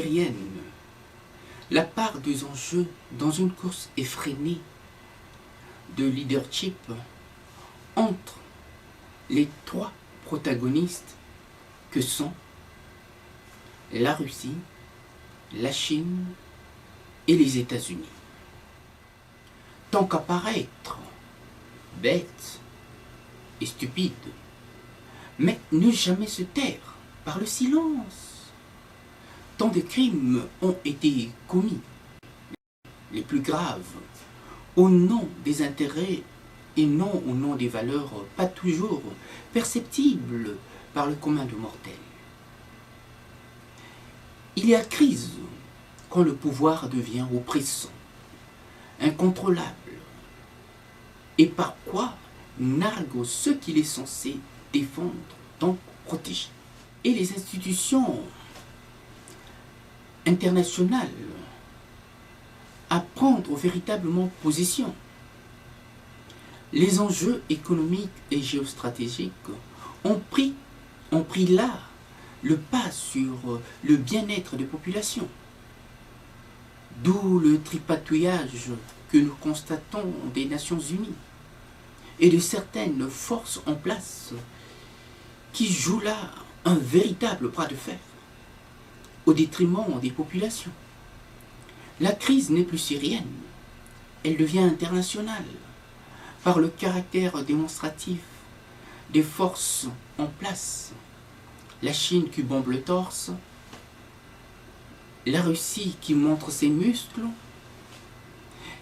syrienne, la part des enjeux dans une course effrénée de leadership entre les trois protagonistes que sont la Russie, la Chine et les États-Unis. Tant qu'à paraître bête et stupide, mais ne jamais se taire par le silence. Tant de crimes ont été commis, les plus graves, au nom des intérêts et non au nom des valeurs pas toujours perceptibles par le commun de mortels. Il y a crise quand le pouvoir devient oppressant, incontrôlable, et par quoi nargue ce qu'il est censé défendre, donc protéger. Et les institutions internationales à prendre véritablement position. Les enjeux économiques et géostratégiques ont pris là le pas sur le bien-être des populations. D'où le tripatouillage que nous constatons des Nations Unies et de certaines forces en place qui jouent là un véritable bras de fer au détriment des populations. La crise n'est plus syrienne, elle devient internationale par le caractère démonstratif des forces en place. La Chine qui bombe le torse, la Russie qui montre ses muscles,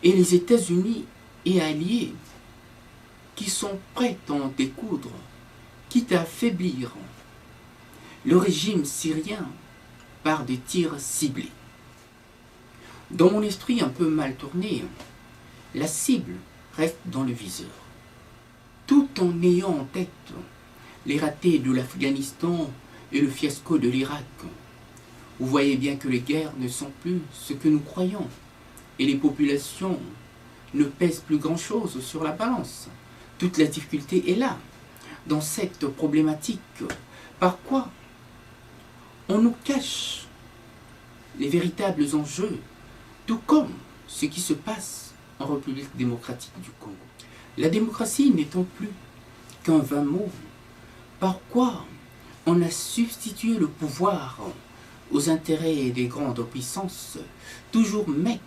et les États-Unis et alliés qui sont prêts à en découdre, quitte à affaiblir le régime syrien par des tirs ciblés. Dans mon esprit un peu mal tourné, la cible reste dans le viseur, tout en ayant en tête les ratés de l'Afghanistan et le fiasco de l'Irak. Vous voyez bien que les guerres ne sont plus ce que nous croyons, et les populations ne pèsent plus grand-chose sur la balance. Toute la difficulté est là, dans cette problématique. Par quoi on nous cache les véritables enjeux, tout comme ce qui se passe en République démocratique du Congo. La démocratie n'étant plus qu'un vain mot, par quoi on a substitué le pouvoir aux intérêts des grandes puissances, toujours maître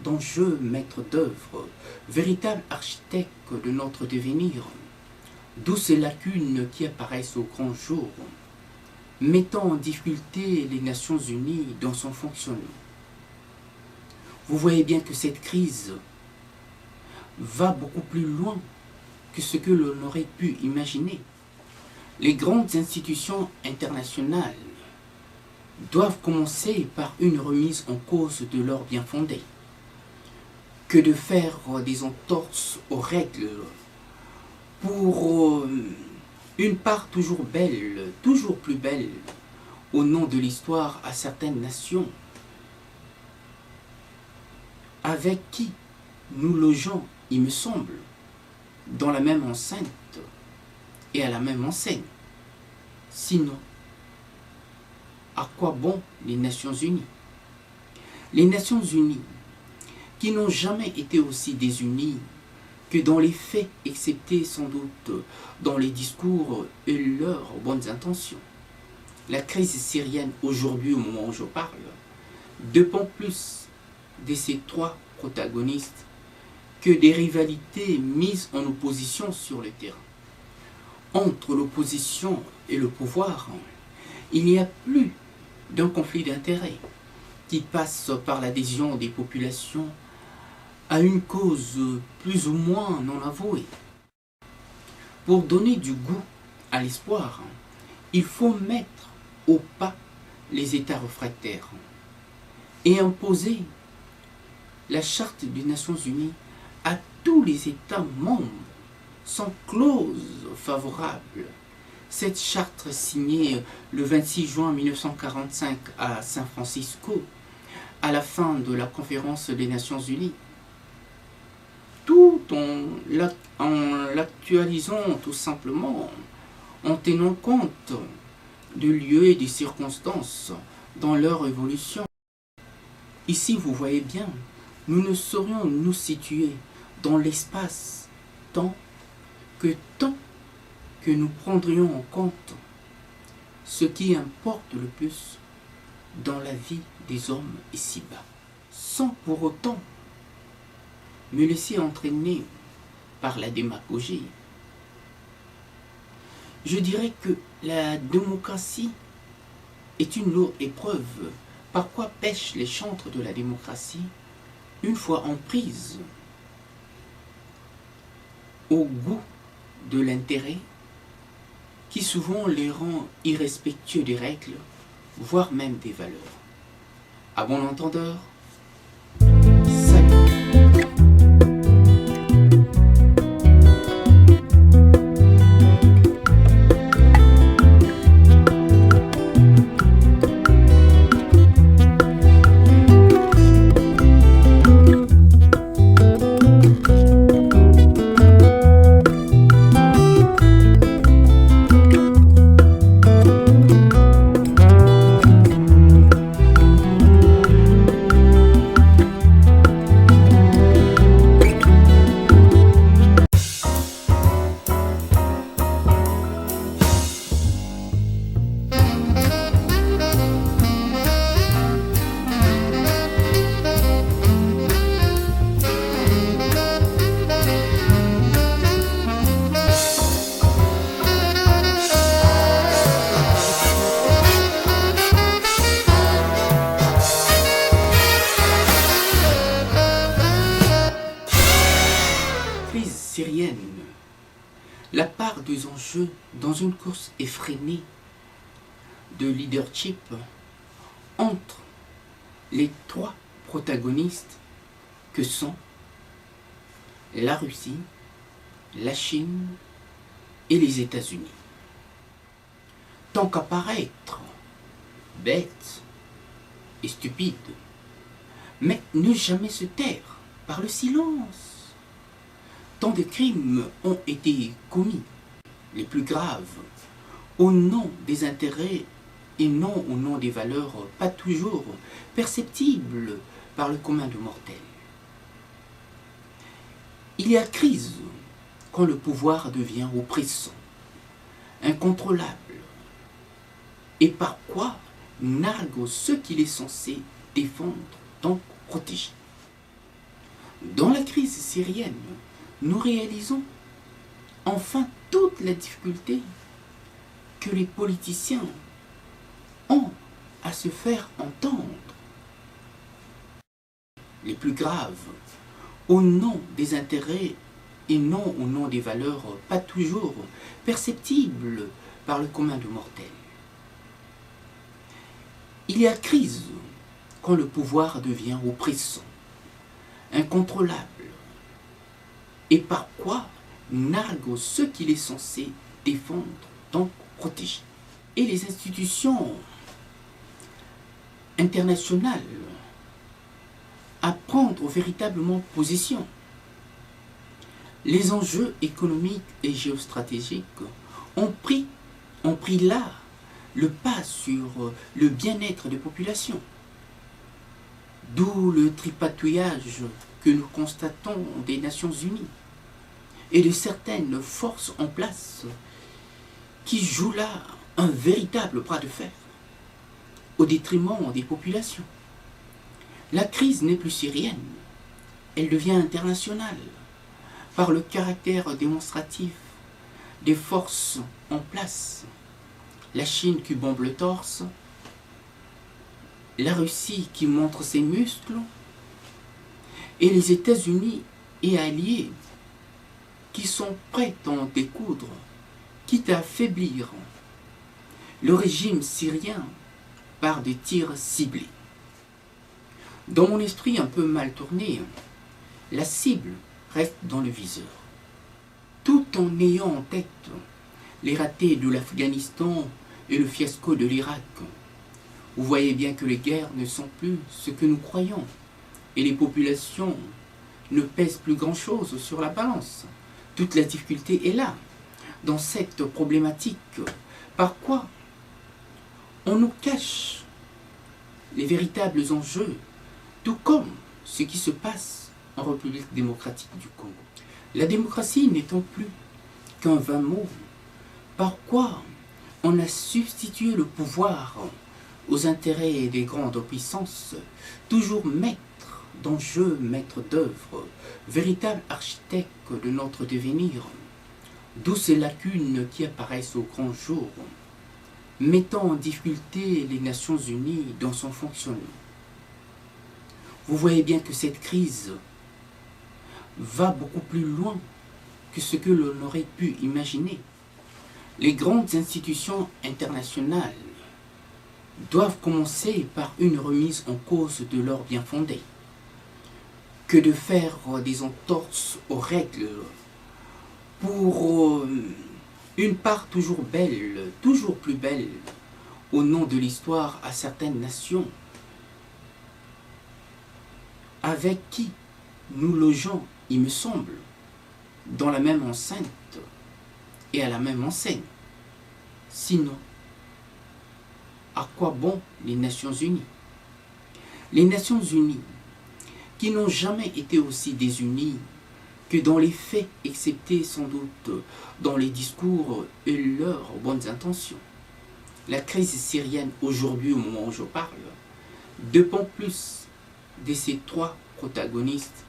d'enjeux, maître d'œuvre, véritable architecte de notre devenir, d'où ces lacunes qui apparaissent au grand jour, mettant en difficulté les Nations Unies dans son fonctionnement. Vous voyez bien que cette crise va beaucoup plus loin que ce que l'on aurait pu imaginer. Les grandes institutions internationales doivent commencer par une remise en cause de leur bien-fondé, que de faire des entorses aux règles pour une part toujours belle, toujours plus belle, au nom de l'histoire à certaines nations, avec qui nous logeons, il me semble, dans la même enceinte et à la même enseigne. Sinon, à quoi bon les Nations Unies? Les Nations Unies, qui n'ont jamais été aussi désunies que dans les faits, excepté sans doute dans les discours et leurs bonnes intentions. La crise syrienne aujourd'hui, au moment où je parle, dépend plus de ces trois protagonistes que des rivalités mises en opposition sur le terrain. Entre l'opposition et le pouvoir, il n'y a plus d'un conflit d'intérêts qui passe par l'adhésion des populations à une cause plus ou moins non avouée. Pour donner du goût à l'espoir, il faut mettre au pas les États réfractaires et imposer la Charte des Nations Unies à tous les États membres sans clause favorable. Cette charte signée le 26 juin 1945 à San Francisco, à la fin de la conférence des Nations Unies, tout en l'actualisant tout simplement, en tenant compte du lieu et des circonstances dans leur évolution. Ici, vous voyez bien, nous ne saurions nous situer dans l'espace tant que nous prendrions en compte ce qui importe le plus dans la vie des hommes ici-bas, sans pour autant me laisser entraîner par la démagogie. Je dirais que la démocratie est une lourde épreuve. Par quoi pêchent les chantres de la démocratie une fois en prise au goût de l'intérêt qui souvent les rend irrespectueux des règles, voire même des valeurs. À bon entendeur, salut. Syrienne, la part des enjeux dans une course effrénée de leadership entre les trois protagonistes que sont la Russie, la Chine et les États-Unis. Tant qu'à paraître bête et stupide, mais ne jamais se taire par le silence. Tant de crimes ont été commis, les plus graves, au nom des intérêts et non au nom des valeurs pas toujours perceptibles par le commun des mortels. Il y a crise quand le pouvoir devient oppressant, incontrôlable, et par quoi nargue ce qu'il est censé défendre, donc protéger. Dans la crise syrienne, nous réalisons enfin toute la difficulté que les politiciens ont à se faire entendre. Les plus graves, au nom des intérêts et non au nom des valeurs pas toujours perceptibles par le commun des mortels. Il y a crise quand le pouvoir devient oppressant, incontrôlable, et par quoi nargue ce qu'il est censé défendre, donc protéger. Et les institutions internationales à prendre véritablement position. Les enjeux économiques et géostratégiques ont pris là le pas sur le bien-être des populations. D'où le tripatouillage que nous constatons des Nations Unies et de certaines forces en place qui jouent là un véritable bras de fer au détriment des populations. La crise n'est plus syrienne, elle devient internationale par le caractère démonstratif des forces en place. La Chine qui bombe le torse, la Russie qui montre ses muscles, et les États-Unis et alliés qui sont prêts à en découdre, quitte à affaiblir le régime syrien par des tirs ciblés. Dans mon esprit un peu mal tourné, la cible reste dans le viseur, tout en ayant en tête les ratés de l'Afghanistan et le fiasco de l'Irak. Vous voyez bien que les guerres ne sont plus ce que nous croyons, et les populations ne pèsent plus grand-chose sur la balance. Toute la difficulté est là, dans cette problématique. Par quoi on nous cache les véritables enjeux tout comme ce qui se passe en République démocratique du Congo. La démocratie n'étant plus qu'un vain mot, par quoi on a substitué le pouvoir aux intérêts des grandes puissances, toujours maître d'enjeux, maître d'œuvre, véritable architecte de notre devenir, d'où ces lacunes qui apparaissent au grand jour, mettant en difficulté les Nations Unies dans son fonctionnement. Vous voyez bien que cette crise va beaucoup plus loin que ce que l'on aurait pu imaginer. Les grandes institutions internationales doivent commencer par une remise en cause de leur bien-fondé, que de faire des entorses aux règles pour une part toujours belle, toujours plus belle, au nom de l'histoire à certaines nations, avec qui nous logeons, il me semble, dans la même enceinte et à la même enseigne. Sinon, à quoi bon les Nations Unies? Les Nations Unies, qui n'ont jamais été aussi désunies que dans les faits, excepté sans doute dans les discours et leurs bonnes intentions. La crise syrienne aujourd'hui, au moment où je parle, dépend plus de ces trois protagonistes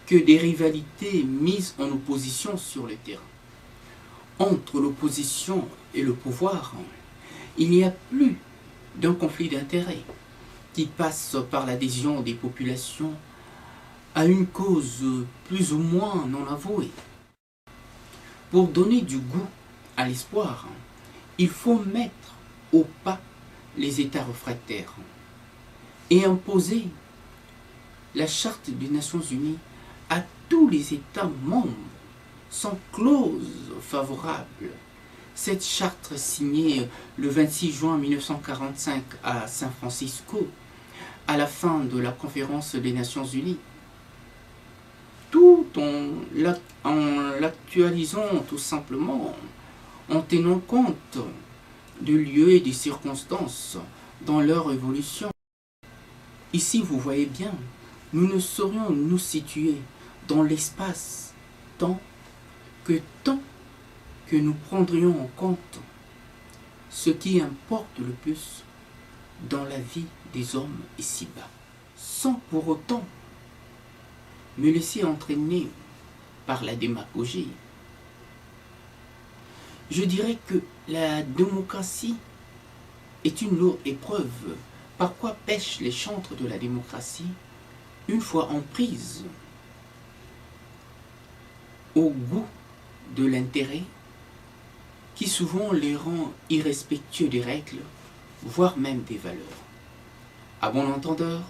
que des rivalités mises en opposition sur le terrain. Entre l'opposition et le pouvoir, il n'y a plus d'un conflit d'intérêts qui passe par l'adhésion des populations à une cause plus ou moins non avouée. Pour donner du goût à l'espoir, il faut mettre au pas les États réfractaires et imposer la Charte des Nations Unies à tous les États membres sans clause favorable. Cette charte signée le 26 juin 1945 à San Francisco, à la fin de la conférence des Nations Unies, tout en l'actualisant tout simplement, en tenant compte du lieu et des circonstances dans leur évolution. Ici, vous voyez bien, nous ne saurions nous situer dans l'espace tant que nous prendrions en compte ce qui importe le plus dans la vie des hommes ici-bas, sans pour autant me laisser entraîner par la démagogie. Je dirais que la démocratie est une lourde épreuve. Par quoi pêchent les chantres de la démocratie une fois en prise au goût de l'intérêt qui souvent les rend irrespectueux des règles, voire même des valeurs. À bon entendeur,